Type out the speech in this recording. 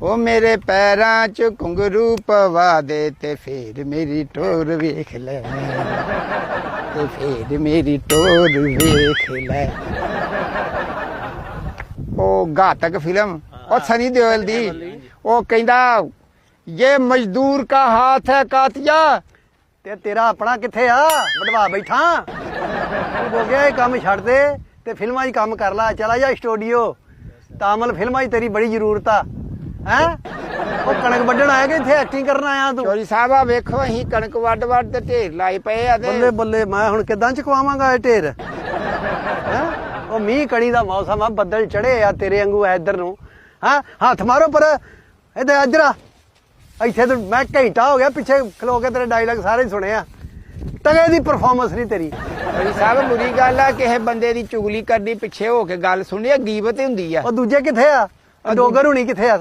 ओ मेरे पैरां च घुंघरू पवा दे ते फिर मेरी टोर वेख ले ते फिर मेरी टोर वेख ले। ओ घातक फिल्म और सनी देओल दी ओ कहंदा ये मजदूर का हाथ है कातिया ते तेरा अपना किथे आ बटवा बैठा हो गया ये काम छड़ दे ते फिल्मां च काम कर ला चला जा स्टूडियो तामल फिल्मां च तेरी बड़ी जरूरत आ हैं ਉਹ ਕਣਕ ਵੱਢਣ ਆਇਆ ਕਿ ਇੱਥੇ ਐਕਟਿੰਗ ਕਰਨ ਆਇਆ ਤੂੰ ਚੋਰੀ ਸਾਹਿਬ ਆ ਵੇਖੋ ਅਸੀਂ ਕਣਕ ਵੱਢ ਵੱਢ ਤੇ ਢੇਰ ਲਾਈ ਪਏ ਆ ਤੇ ਬੱਲੇ ਬੱਲੇ ਮੈਂ ਹੁਣ ਕਿੱਦਾਂ ਚਕਵਾਵਾਂਗਾ ਇਹ ਢੇਰ ਹੈ ਉਹ ਮੀਂਹ ਕਣੀ ਦਾ ਮੌਸਮ ਆ ਬੱਦਲ ਚੜੇ ਆ ਤੇਰੇ ਵਾਂਗੂ ਇੱਧਰ ਨੂੰ ਹਾਂ ਹੱਥ ਮਾਰੋ ਪਰ ਇੱਧਰ ਇੱਧਰ ਆ ਇੱਥੇ ਤਾਂ ਮੈਂ ਘੰਟਾ ਹੋ ਗਿਆ ਪਿੱਛੇ ਖਲੋ ਕੇ ਤੇਰੇ ਡਾਇਲੌਗ ਸਾਰੇ ਸੁਣੇ ਆ ਤਗੇ ਦੀ ਪਰਫਾਰਮੈਂਸ ਨਹੀਂ ਤੇਰੀ ਚੋਰੀ ਸਾਹਿਬ ਬੁਰੀ ਗੱਲ ਆ ਕਿਸੇ ਬੰਦੇ ਦੀ ਚੁਗਲੀ ਕਰਨੀ ਪਿੱਛੇ ਹੋ ਕੇ ਗੱਲ ਸੁਣੀ ਗੀਬਤ ਹੁੰਦੀ ਆ ਉਹ ਦੂਜੇ ਕਿੱਥੇ ਆ ਡੋਗਰ ਹੁਣੀ ਕਿੱਥੇ ਆ